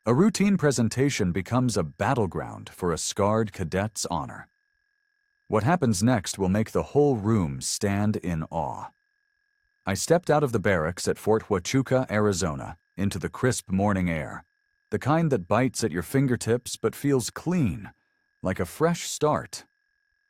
A routine presentation becomes a battleground for a scarred cadet's honor. What happens next will make the whole room stand in awe. I stepped out of the barracks at Fort Huachuca, Arizona, into the crisp morning air, the kind that bites at your fingertips but feels clean, like a fresh start.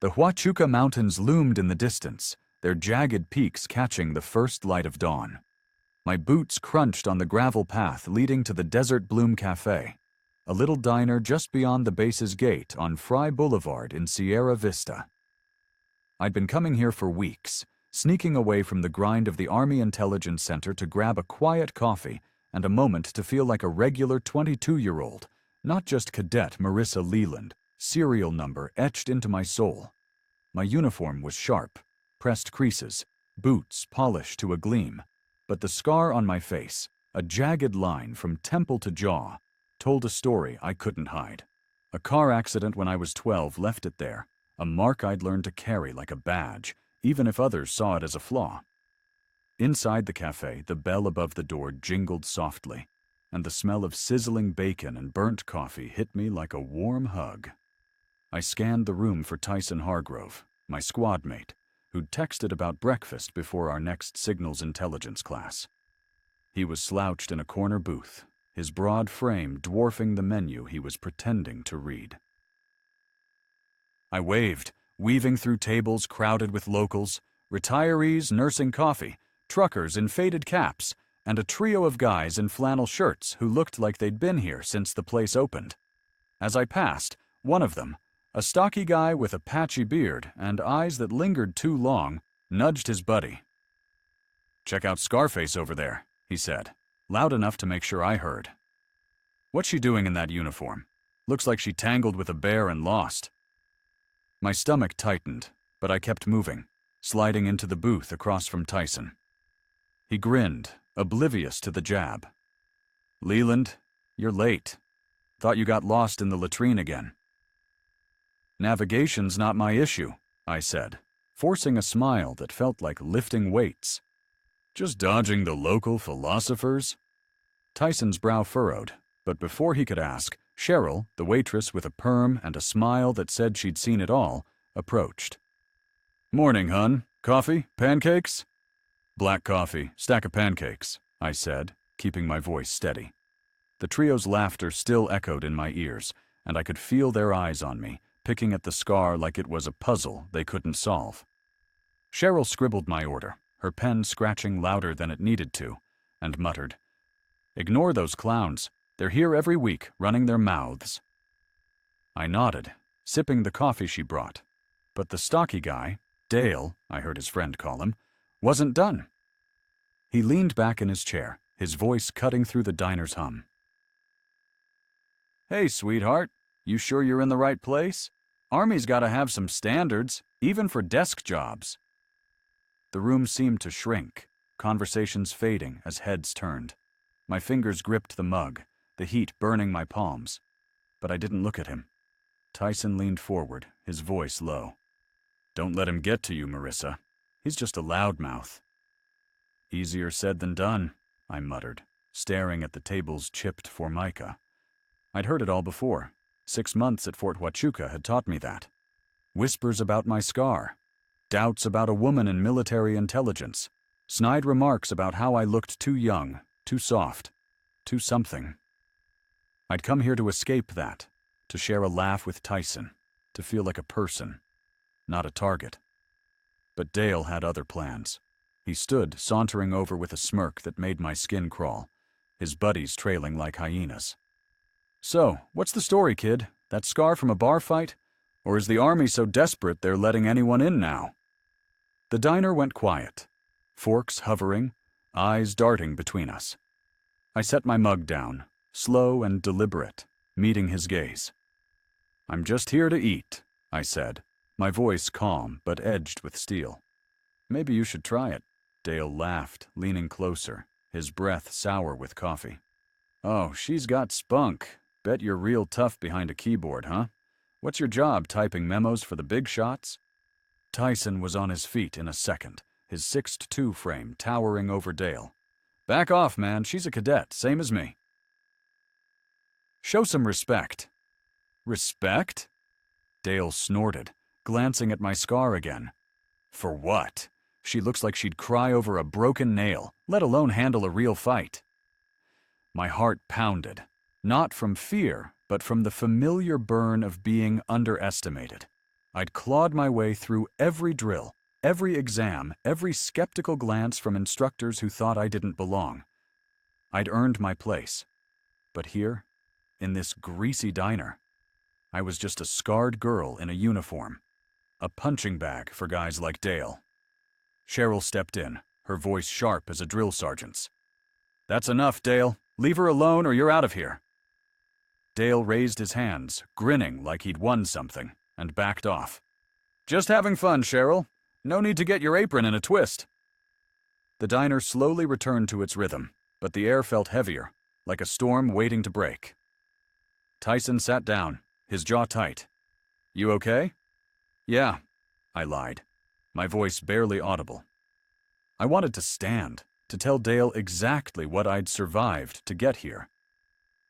The Huachuca Mountains loomed in the distance, their jagged peaks catching the first light of dawn. My boots crunched on the gravel path leading to the Desert Bloom Cafe, a little diner just beyond the base's gate on Fry Boulevard in Sierra Vista. I'd been coming here for weeks, sneaking away from the grind of the Army Intelligence Center to grab a quiet coffee and a moment to feel like a regular 22-year-old, not just Cadet Marissa Leland, serial number etched into my soul. My uniform was sharp, pressed creases, boots polished to a gleam, but the scar on my face, a jagged line from temple to jaw, told a story I couldn't hide. A car accident when I was 12 left it there, a mark I'd learned to carry like a badge, even if others saw it as a flaw. Inside the cafe, the bell above the door jingled softly, and the smell of sizzling bacon and burnt coffee hit me like a warm hug. I scanned the room for Tyson Hargrove, my squad mate, who'd texted about breakfast before our next signals intelligence class. He was slouched in a corner booth, his broad frame dwarfing the menu he was pretending to read. I waved, weaving through tables crowded with locals, retirees nursing coffee, truckers in faded caps, and a trio of guys in flannel shirts who looked like they'd been here since the place opened. As I passed, one of them, a stocky guy with a patchy beard and eyes that lingered too long, nudged his buddy. "Check out Scarface over there," he said, loud enough to make sure I heard. "What's she doing in that uniform? Looks like she tangled with a bear and lost." My stomach tightened, but I kept moving, sliding into the booth across from Tyson. He grinned, oblivious to the jab. "Leland, you're late. Thought you got lost in the latrine again." "Navigation's not my issue," I said, forcing a smile that felt like lifting weights. "Just dodging the local philosophers?" Tyson's brow furrowed, but before he could ask, Cheryl, the waitress with a perm and a smile that said she'd seen it all, approached. "Morning, hun. Coffee? Pancakes?" "Black coffee, stack of pancakes," I said, keeping my voice steady. The trio's laughter still echoed in my ears, and I could feel their eyes on me, picking at the scar like it was a puzzle they couldn't solve. Cheryl scribbled my order, her pen scratching louder than it needed to, and muttered, "Ignore those clowns. They're here every week, running their mouths." I nodded, sipping the coffee she brought, but the stocky guy, Dale, I heard his friend call him, wasn't done. He leaned back in his chair, his voice cutting through the diner's hum. "Hey, sweetheart, you sure you're in the right place? Army's gotta have some standards, even for desk jobs." The room seemed to shrink, conversations fading as heads turned. My fingers gripped the mug, the heat burning my palms. But I didn't look at him. Tyson leaned forward, his voice low. "Don't let him get to you, Marissa. He's just a loudmouth." "Easier said than done," I muttered, staring at the table's chipped formica. I'd heard it all before. 6 months at Fort Huachuca had taught me that. Whispers about my scar, doubts about a woman in military intelligence, snide remarks about how I looked too young, too soft, too something. I'd come here to escape that, to share a laugh with Tyson, to feel like a person, not a target. But Dale had other plans. He stood, sauntering over with a smirk that made my skin crawl, his buddies trailing like hyenas. "So, what's the story, kid? That scar from a bar fight? Or is the Army so desperate they're letting anyone in now?" The diner went quiet, forks hovering, eyes darting between us. I set my mug down, slow and deliberate, meeting his gaze. "I'm just here to eat," I said, my voice calm but edged with steel. "Maybe you should try it." Dale laughed, leaning closer, his breath sour with coffee. "Oh, she's got spunk. Bet you're real tough behind a keyboard, huh? What's your job, typing memos for the big shots?" Tyson was on his feet in a second, his 6'2" frame towering over Dale. "Back off, man. She's a cadet, same as me." Show some respect." "Respect?" Dale snorted, glancing at my scar again. "For what? She looks like she'd cry over a broken nail, let alone handle a real fight." My heart pounded, not from fear, but from the familiar burn of being underestimated. I'd clawed my way through every drill, every exam, every skeptical glance from instructors who thought I didn't belong. I'd earned my place. But here, in this greasy diner, I was just a scarred girl in a uniform, a punching bag for guys like Dale. Cheryl stepped in, her voice sharp as a drill sergeant's. "That's enough, Dale. Leave her alone or you're out of here." Dale raised his hands, grinning like he'd won something, and backed off. "Just having fun, Cheryl. No need to get your apron in a twist." The diner slowly returned to its rhythm, but the air felt heavier, like a storm waiting to break. Tyson sat down, his jaw tight. "You okay?" "Yeah," I lied, my voice barely audible. I wanted to stand, to tell Dale exactly what I'd survived to get here.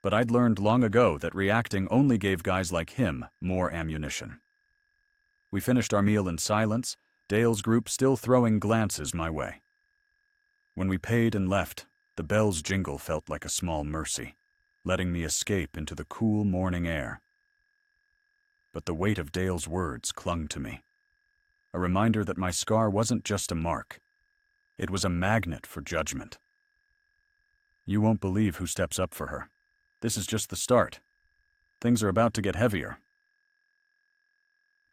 But I'd learned long ago that reacting only gave guys like him more ammunition. We finished our meal in silence, Dale's group still throwing glances my way. When we paid and left, the bell's jingle felt like a small mercy, letting me escape into the cool morning air. But the weight of Dale's words clung to me, a reminder that my scar wasn't just a mark. It was a magnet for judgment. "You won't believe who steps up for her. This is just the start. Things are about to get heavier."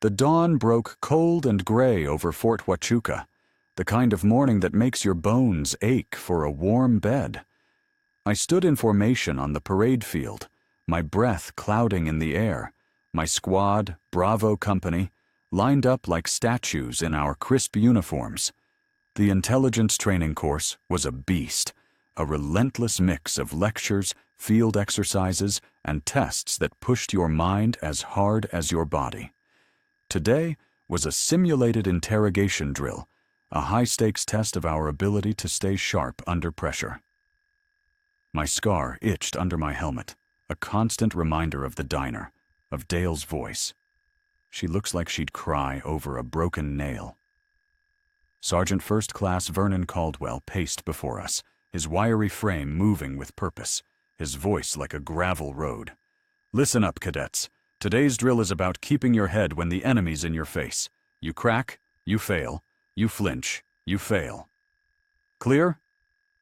The dawn broke cold and gray over Fort Huachuca, the kind of morning that makes your bones ache for a warm bed. I stood in formation on the parade field, my breath clouding in the air, my squad, Bravo Company, lined up like statues in our crisp uniforms. The intelligence training course was a beast, a relentless mix of lectures, field exercises, and tests that pushed your mind as hard as your body. Today was a simulated interrogation drill, a high-stakes test of our ability to stay sharp under pressure. My scar itched under my helmet, a constant reminder of the diner, of Dale's voice. "She looks like she'd cry over a broken nail." Sergeant First Class Vernon Caldwell paced before us, his wiry frame moving with purpose, his voice like a gravel road. "Listen up, cadets. Today's drill is about keeping your head when the enemy's in your face. You crack, you fail, you flinch, you fail. Clear?"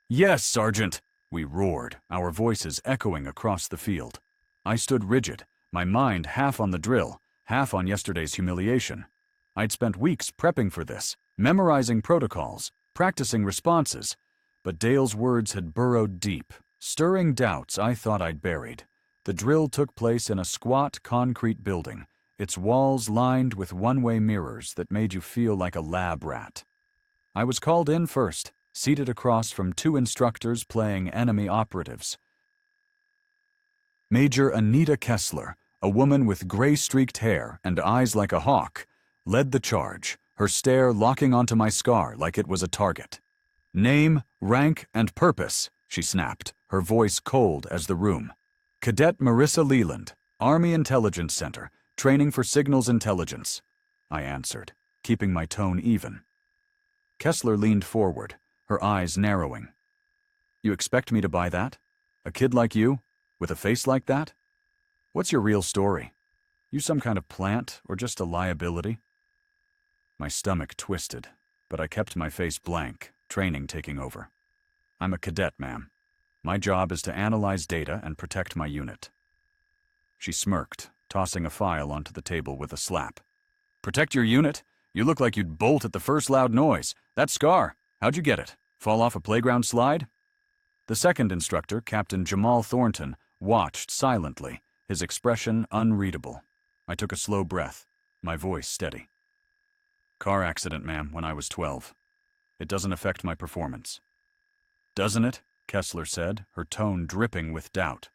"Yes, Sergeant," we roared, our voices echoing across the field. I stood rigid, my mind half on the drill, half on yesterday's humiliation. I'd spent weeks prepping for this, memorizing protocols, practicing responses, but Dale's words had burrowed deep, stirring doubts I thought I'd buried. The drill took place in a squat concrete building, its walls lined with one-way mirrors that made you feel like a lab rat. I was called in first, seated across from two instructors playing enemy operatives. Major Anita Kessler, a woman with gray-streaked hair and eyes like a hawk, led the charge, her stare locking onto my scar like it was a target. "Name, rank, and purpose," she snapped, her voice cold as the room. "Cadet Marissa Leland, Army Intelligence Center, training for signals intelligence," I answered, keeping my tone even. Kessler leaned forward, her eyes narrowing. "You expect me to buy that? A kid like you, with a face like that? What's your real story? You some kind of plant or just a liability?" My stomach twisted, but I kept my face blank, training taking over. "I'm a cadet, ma'am. My job is to analyze data and protect my unit." She smirked, tossing a file onto the table with a slap. "Protect your unit? You look like you'd bolt at the first loud noise. That scar, how'd you get it? Fall off a playground slide?" The second instructor, Captain Jamal Thornton, watched silently, his expression unreadable. I took a slow breath, my voice steady. "Car accident, ma'am, when I was 12. It doesn't affect my performance." "Doesn't it?" Kessler said, her tone dripping with doubt.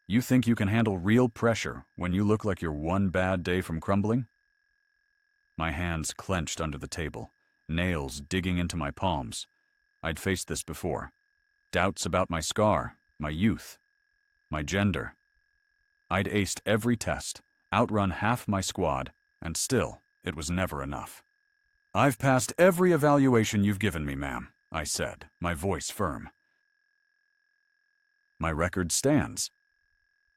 "You think you can handle real pressure when you look like you're one bad day from crumbling?" My hands clenched under the table, nails digging into my palms. I'd faced this before. Doubts about my scar, my youth, my gender. I'd aced every test, outrun half my squad, and still, it was never enough. "I've passed every evaluation you've given me, ma'am," I said, my voice firm. "My record stands."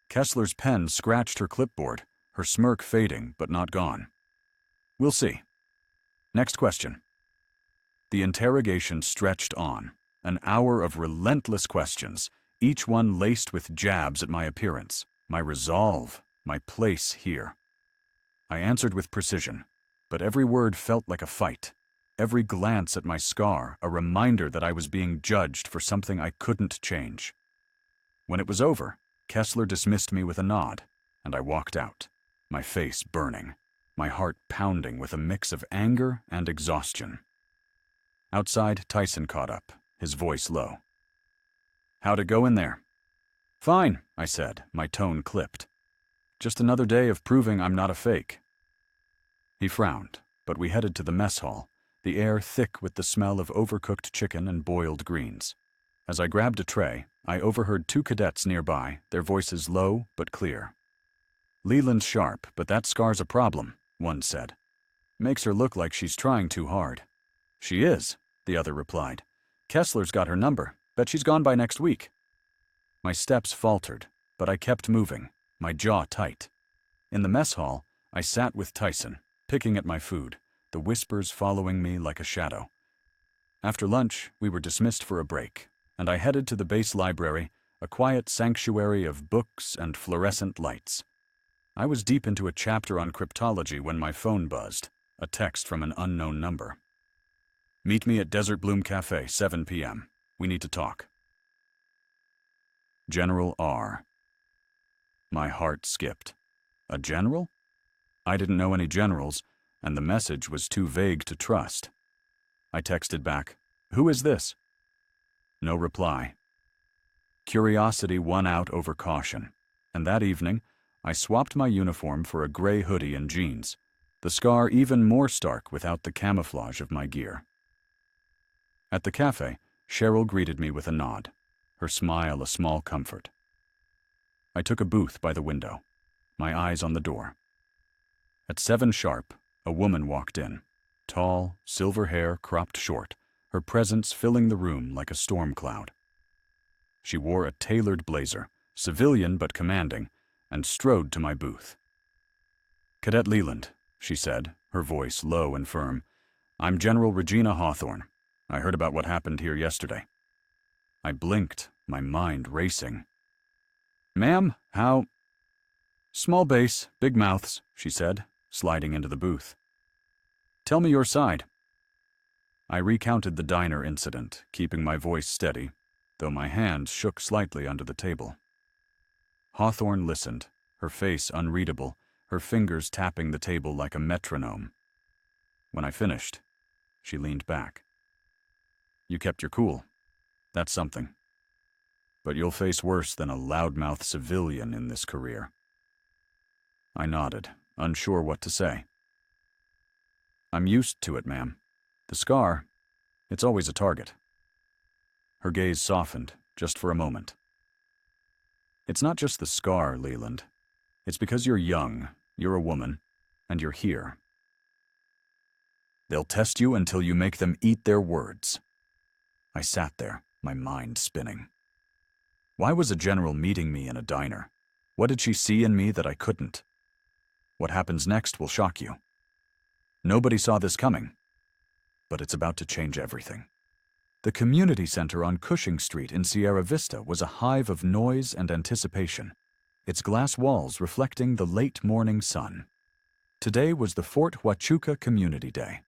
Kessler's pen scratched her clipboard, her smirk fading but not gone. "We'll see. Next question." The interrogation stretched on, an hour of relentless questions, each one laced with jabs at my appearance, my resolve, my place here. I answered with precision, but every word felt like a fight. Every glance at my scar, a reminder that I was being judged for something I couldn't change. When it was over, Kessler dismissed me with a nod, and I walked out, my face burning, my heart pounding with a mix of anger and exhaustion. Outside, Tyson caught up, his voice low. "How'd it go in there?" "Fine," I said, my tone clipped. "Just another day of proving I'm not a fake." He frowned, but we headed to the mess hall, the air thick with the smell of overcooked chicken and boiled greens. As I grabbed a tray, I overheard two cadets nearby, their voices low but clear. "Leland's sharp, but that scar's a problem," one said. "Makes her look like she's trying too hard." "She is," the other replied. "Kessler's got her number. Bet she's gone by next week." My steps faltered, but I kept moving, my jaw tight. In the mess hall, I sat with Tyson, picking at my food, the whispers following me like a shadow. After lunch, we were dismissed for a break, and I headed to the base library, a quiet sanctuary of books and fluorescent lights. I was deep into a chapter on cryptology when my phone buzzed, a text from an unknown number. "Meet me at Desert Bloom Cafe, 7 p.m. We need to talk." General R. My heart skipped. A general? I didn't know any generals, and the message was too vague to trust. I texted back, "Who is this?" No reply. Curiosity won out over caution, and that evening, I swapped my uniform for a gray hoodie and jeans, the scar even more stark without the camouflage of my gear. At the cafe, Cheryl greeted me with a nod, her smile a small comfort. I took a booth by the window, my eyes on the door. At 7 sharp, a woman walked in, tall, silver hair cropped short, her presence filling the room like a storm cloud. She wore a tailored blazer, civilian but commanding, and strode to my booth. "Cadet Leland," she said, her voice low and firm. "I'm General Regina Hawthorne. I heard about what happened here yesterday." I blinked, my mind racing. "Ma'am, how—" "Small base, big mouths," she said, sliding into the booth. "Tell me your side." I recounted the diner incident, keeping my voice steady, though my hands shook slightly under the table. Hawthorne listened, her face unreadable, her fingers tapping the table like a metronome. When I finished, she leaned back. "You kept your cool. That's something. But you'll face worse than a loudmouth civilian in this career." I nodded, unsure what to say. "I'm used to it, ma'am. The scar, it's always a target." Her gaze softened, just for a moment. "It's not just the scar, Leland. It's because you're young, you're a woman, and you're here. They'll test you until you make them eat their words." I sat there, my mind spinning. Why was a general meeting me in a diner? What did she see in me that I couldn't? What happens next will shock you. Nobody saw this coming, but it's about to change everything. The community center on Cushing Street in Sierra Vista was a hive of noise and anticipation, its glass walls reflecting the late morning sun. Today was the Fort Huachuca Community Day,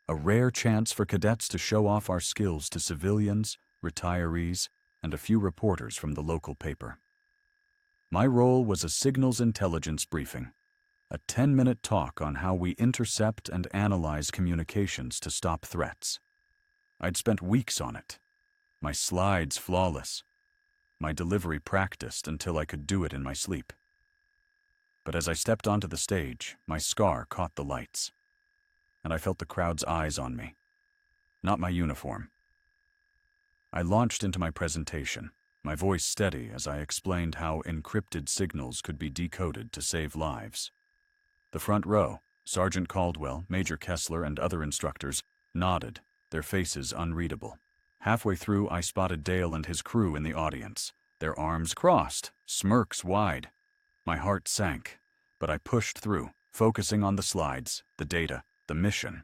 a rare chance for cadets to show off our skills to civilians, retirees, and a few reporters from the local paper. My role was a signals intelligence briefing, a 10-minute talk on how we intercept and analyze communications to stop threats. I'd spent weeks on it, my slides flawless, my delivery practiced until I could do it in my sleep. But as I stepped onto the stage, my scar caught the lights, and I felt the crowd's eyes on me, not my uniform. I launched into my presentation, my voice steady as I explained how encrypted signals could be decoded to save lives. The front row, Sergeant Caldwell, Major Kessler, and other instructors, nodded, their faces unreadable. Halfway through, I spotted Dale and his crew in the audience, their arms crossed, smirks wide. My heart sank, but I pushed through, focusing on the slides, the data, the mission.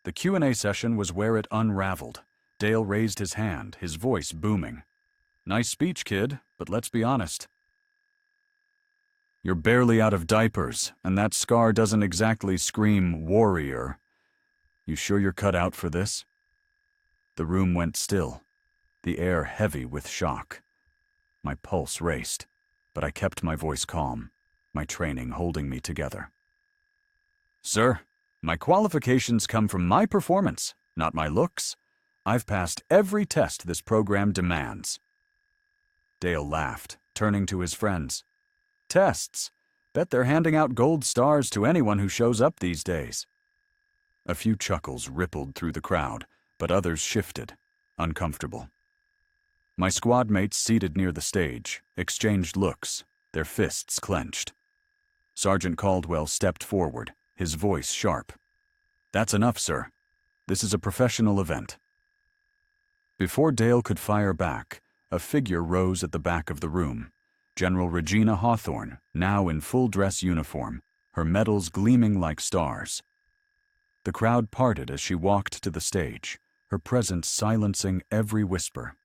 The Q&A session was where it unraveled. Dale raised his hand, his voice booming. "Nice speech, kid, but let's be honest. You're barely out of diapers, and that scar doesn't exactly scream warrior. You sure you're cut out for this?" The room went still, the air heavy with shock. My pulse raced, but I kept my voice calm, my training holding me together. "Sir, my qualifications come from my performance, not my looks. I've passed every test this program demands." Dale laughed, turning to his friends. "Tests. Bet they're handing out gold stars to anyone who shows up these days." A few chuckles rippled through the crowd, but others shifted, uncomfortable. My squad mates seated near the stage exchanged looks, their fists clenched. Sergeant Caldwell stepped forward, his voice sharp. "That's enough, sir. This is a professional event." Before Dale could fire back, a figure rose at the back of the room. General Regina Hawthorne, now in full-dress uniform, her medals gleaming like stars. The crowd parted as she walked to the stage, her presence silencing every whisper.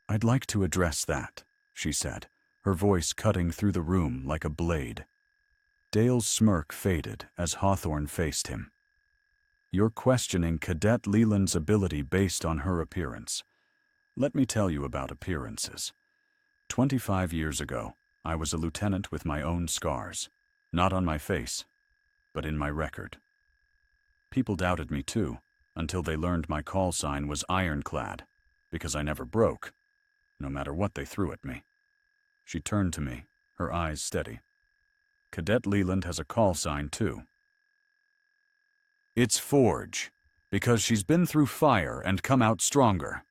"I'd like to address that," she said, her voice cutting through the room like a blade. Dale's smirk faded as Hawthorne faced him. "You're questioning Cadet Leland's ability based on her appearance. Let me tell you about appearances. 25 years ago, I was a lieutenant with my own scars, not on my face, but in my record. People doubted me too, until they learned my call sign was ironclad, because I never broke, no matter what they threw at me." She turned to me, her eyes steady. "Cadet Leland has a call sign too. It's Forge, because she's been through fire and come out stronger.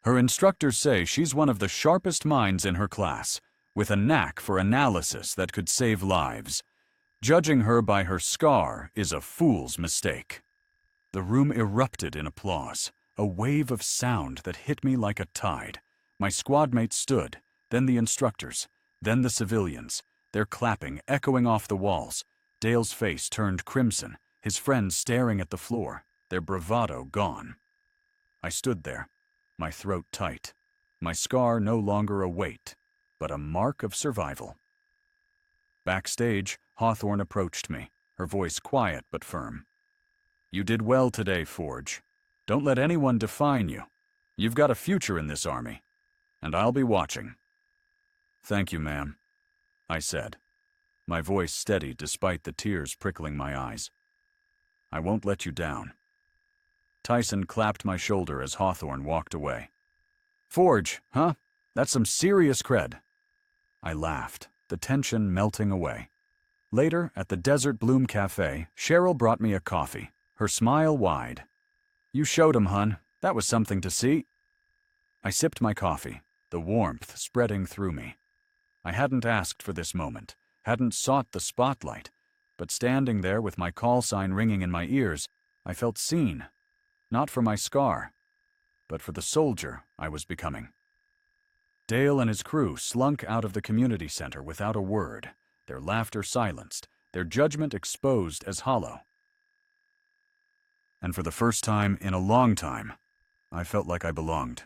Her instructors say she's one of the sharpest minds in her class, with a knack for analysis that could save lives. Judging her by her scar is a fool's mistake." The room erupted in applause, a wave of sound that hit me like a tide. My squad mates stood, then the instructors, then the civilians, their clapping echoing off the walls. Dale's face turned crimson, his friends staring at the floor, their bravado gone. I stood there, my throat tight, my scar no longer a weight, but a mark of survival. Backstage, Hawthorne approached me, her voice quiet but firm. "You did well today, Forge. Don't let anyone define you. You've got a future in this army, and I'll be watching." "Thank you, ma'am," I said, my voice steady despite the tears prickling my eyes. "I won't let you down." Tyson clapped my shoulder as Hawthorne walked away. "Forge, huh? That's some serious cred." I laughed, the tension melting away. Later, at the Desert Bloom Cafe, Cheryl brought me a coffee, her smile wide. "You showed 'em, hun. That was something to see." I sipped my coffee, the warmth spreading through me. I hadn't asked for this moment, hadn't sought the spotlight, but standing there with my call sign ringing in my ears, I felt seen, not for my scar, but for the soldier I was becoming. Dale and his crew slunk out of the community center without a word, their laughter silenced, their judgment exposed as hollow. And for the first time in a long time, I felt like I belonged.